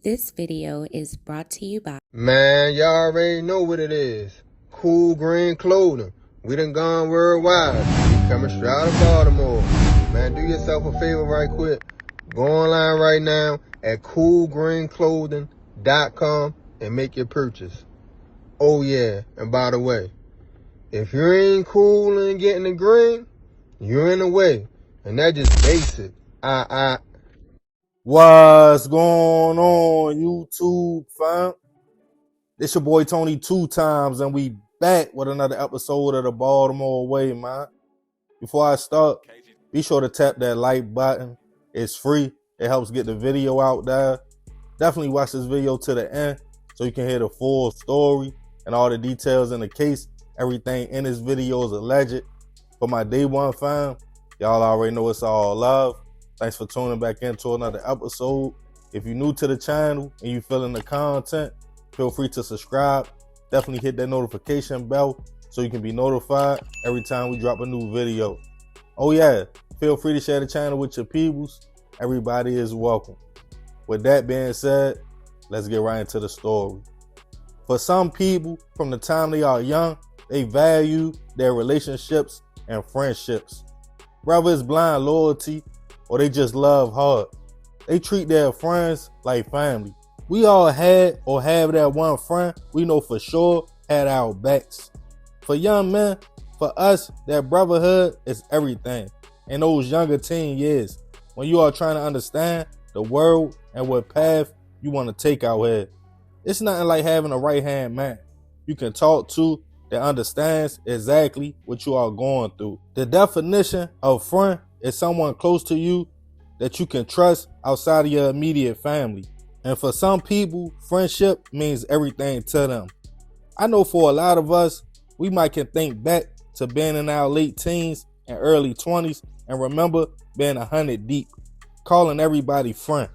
This video is brought to you by... Man, y'all already know what it is. Cool green clothing. We done gone worldwide. We coming straight out of Baltimore. Man, do yourself a favor right quick. Go online right now at coolgreenclothing.com and make your purchase. Oh yeah, and by the way, if you ain't cool and getting the green, you're in the way. And that just basic. What's going on, YouTube fam? It's your boy Tony 2 times, and we back with another episode of the Baltimore Way, man. Before I start, be sure to tap that like button. It's free. It helps get the video out there. Definitely watch this video to the end so you can hear the full story and all the details in the case. Everything in this video is alleged. For my day one fam, y'all already know it's all love. Thanks for tuning back into another episode. If you're new to the channel and you feeling the content, feel free to subscribe. Definitely hit that notification bell so you can be notified every time we drop a new video. Oh yeah, feel free to share the channel with your peoples. Everybody is welcome. With that being said, let's get right into the story. For some people, from the time they are young, they value their relationships and friendships. Whether it's blind loyalty or they just love hard, they treat their friends like family. We all had or have that one friend we know for sure had our backs. For young men, for us, that brotherhood is everything. In those younger teen years, when you are trying to understand the world and what path you want to take out here, it's nothing like having a right-hand man you can talk to that understands exactly what you are going through. The definition of friend is someone close to you that you can trust outside of your immediate family. And for some people, friendship means everything to them. I know for a lot of us, we might can think back to being in our late teens and early 20s and remember being 100 deep, calling everybody friend,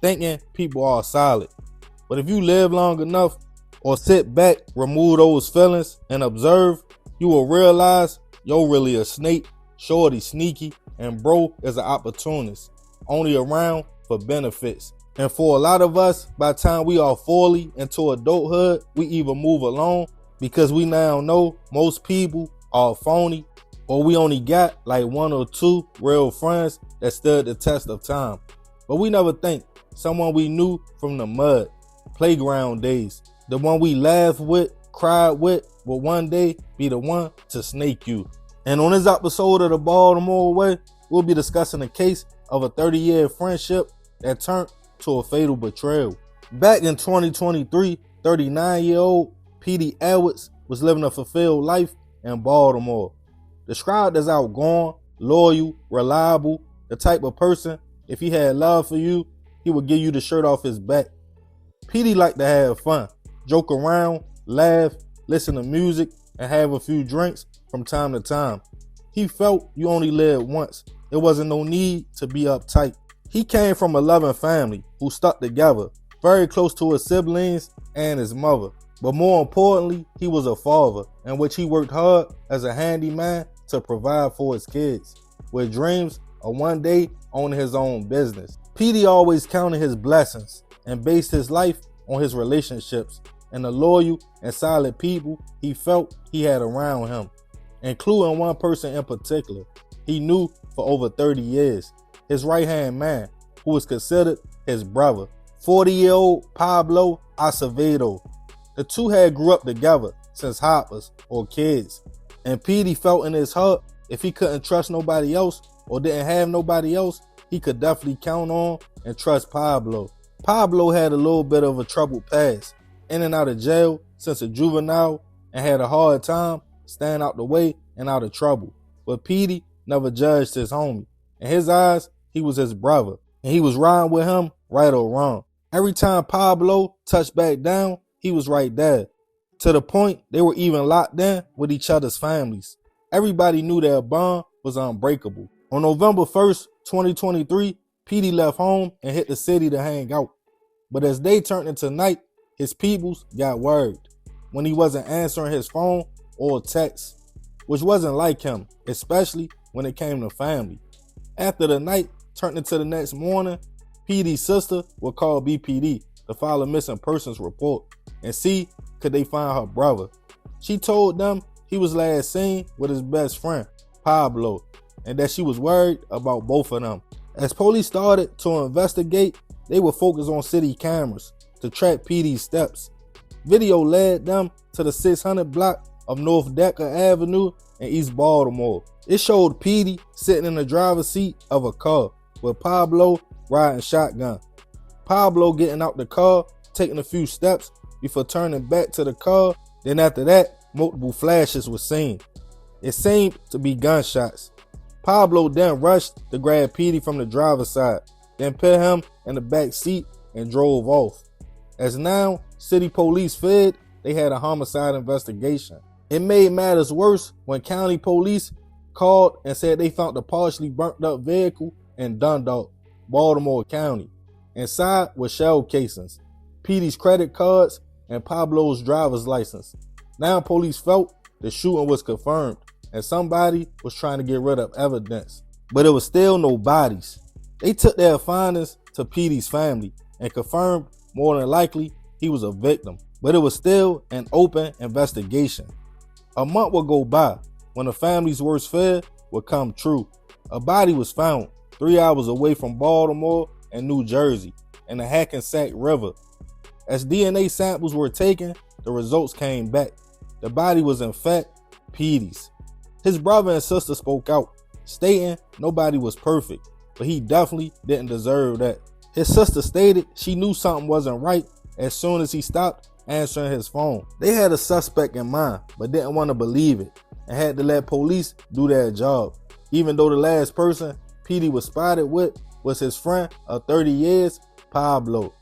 thinking people are solid. But if you live long enough or sit back, remove those feelings and observe, you will realize you're really a snake, shorty sneaky, and bro is an opportunist, only around for benefits. And for a lot of us, by the time we are fully into adulthood, we either move along because we now know most people are phony, or we only got like one or two real friends that stood the test of time. But we never think someone we knew from the mud, playground days, the one we laughed with, cried with, will one day be the one to snake you. And on this episode of the Baltimore Way, we'll be discussing a case of a 30-year friendship that turned to a fatal betrayal. Back in 2023, 39-year-old Pedie was living a fulfilled life in Baltimore. Described as outgoing, loyal, reliable, the type of person, if he had love for you, he would give you the shirt off his back. Pedie liked to have fun, joke around, laugh, listen to music, and have a few drinks from time to time. He felt you only lived once. There wasn't no need to be uptight. He came from a loving family who stuck together, very close to his siblings and his mother. But more importantly, he was a father in which he worked hard as a handyman to provide for his kids, with dreams of one day owning his own business. Pedie always counted his blessings and based his life on his relationships and the loyal and solid people he felt he had around him, including one person in particular he knew for over 30 years, his right-hand man, who was considered his brother, 40-year-old Pablo Acevedo. The two had grew up together since hoppers or kids, and Pedie felt in his heart if he couldn't trust nobody else or didn't have nobody else, he could definitely count on and trust Pablo. Pablo had a little bit of a troubled past, in and out of jail since a juvenile, and had a hard time staying out the way and out of trouble. But Pedie never judged his homie. In his eyes, he was his brother, and he was riding with him right or wrong. Every time Pablo touched back down, he was right there, to the point they were even locked in with each other's families. Everybody knew their bond was unbreakable. On November 1st, 2023, Pedie left home and hit the city to hang out. But as day turned into night, his peoples got worried when he wasn't answering his phone or text, which wasn't like him, especially when it came to family. After the night turned into the next morning, Pedie's sister would call BPD to file a missing persons report and see could they find her brother. She told them he was last seen with his best friend, Pablo, and that she was worried about both of them. As police started to investigate, they would focus on city cameras to track Pedie's steps. Video led them to the 600 block of North Decker Avenue in East Baltimore. It showed Pedie sitting in the driver's seat of a car with Pablo riding shotgun. Pablo getting out the car, taking a few steps before turning back to the car. Then after that, multiple flashes were seen. It seemed to be gunshots. Pablo then rushed to grab Pedie from the driver's side, then put him in the back seat and drove off. As now city police feared they had a homicide investigation. It made matters worse when county police called and said they found a partially burnt up vehicle in Dundalk, Baltimore County. Inside were shell casings, Pedie's credit cards, and Pablo's driver's license. Now police felt the shooting was confirmed and somebody was trying to get rid of evidence. But there was still no bodies. They took their findings to Pedie's family and confirmed more than likely he was a victim. But it was still an open investigation. A month would go by when the family's worst fear would come true. A body was found 3 hours away from Baltimore and New Jersey in the Hackensack River. As DNA samples were taken, the results came back. The body was in fact Pedie's. His brother and sister spoke out, stating nobody was perfect, but he definitely didn't deserve that. His sister stated she knew something wasn't right as soon as he stopped answering his phone. They had a suspect in mind, but didn't want to believe it and had to let police do their job, even though the last person Pedie was spotted with was his friend of 30 years, Pablo.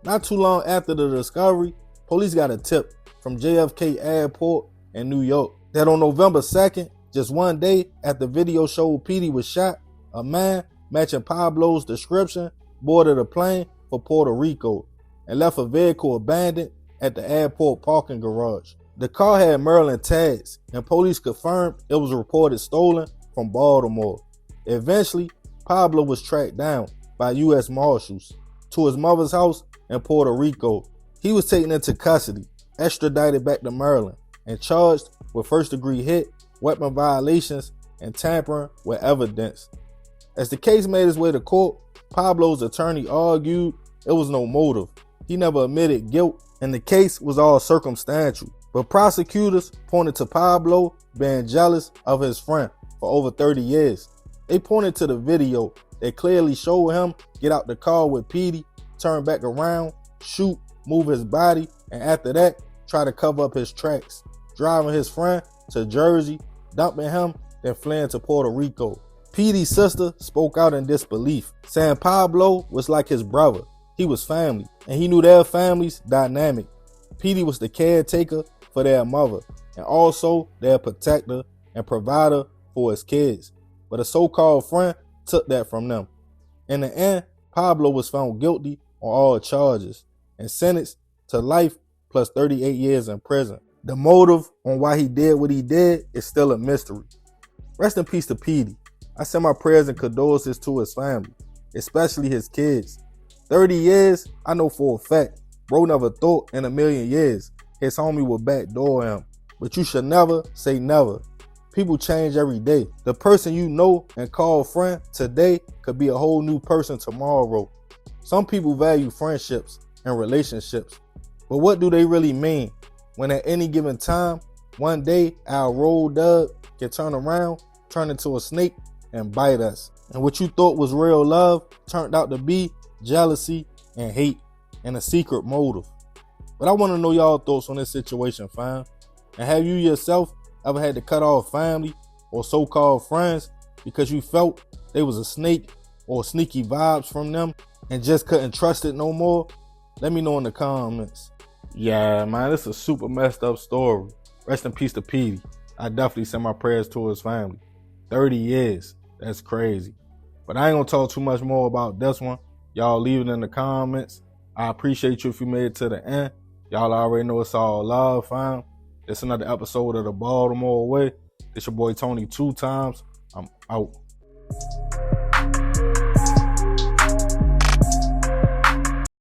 Not too long after the discovery, police got a tip from JFK Airport in New York that on November 2nd, just one day after video showed Pedie was shot, a man matching Pablo's description boarded a plane for Puerto Rico and left a vehicle abandoned at the airport parking garage. The car had Maryland tags, and police confirmed it was reported stolen from Baltimore. Eventually, Pablo was tracked down by U.S. Marshals to his mother's house in Puerto Rico. He was taken into custody, extradited back to Maryland, and charged with first-degree hit, weapon violations, and tampering with evidence. As the case made its way to court, Pablo's attorney argued it was no motive. He never admitted guilt, and the case was all circumstantial. But prosecutors pointed to Pablo being jealous of his friend for over 30 years. They pointed to the video that clearly showed him get out the car with Pedie, turn back around, shoot, move his body, and after that, try to cover up his tracks, driving his friend to Jersey, dumping him, then fleeing to Puerto Rico. Pedie's sister spoke out in disbelief, saying Pablo was like his brother. He was family, and he knew their family's dynamic. Pedie was the caretaker for their mother, and also their protector and provider for his kids. But a so-called friend took that from them. In the end, Pablo was found guilty on all charges and sentenced to life plus 38 years in prison. The motive on why he did what he did is still a mystery. Rest in peace to Pedie. I send my prayers and condolences to his family, especially his kids. 30 years, I know for a fact, bro never thought in a million years his homie would backdoor him. But you should never say never. People change every day. The person you know and call friend today could be a whole new person tomorrow. Some people value friendships and relationships, but what do they really mean when at any given time, one day our road dog can turn around, turn into a snake and bite us. And what you thought was real love turned out to be jealousy and hate and a secret motive. But I want to know y'all thoughts on this situation, fam. And have you yourself ever had to cut off family or so-called friends because you felt they was a snake or sneaky vibes from them and just couldn't trust it no more? Let me know in the comments. Yeah, man, this is a super messed up story. Rest in peace to Pedie. I definitely send my prayers to his family. 30 years. That's crazy. But I ain't gonna talk too much more about this one. Y'all leave it in the comments. I appreciate you if you made it to the end. Y'all already know it's all love, fam. This another episode of the Baltimore Way. It's your boy Tony 2 times. I'm out.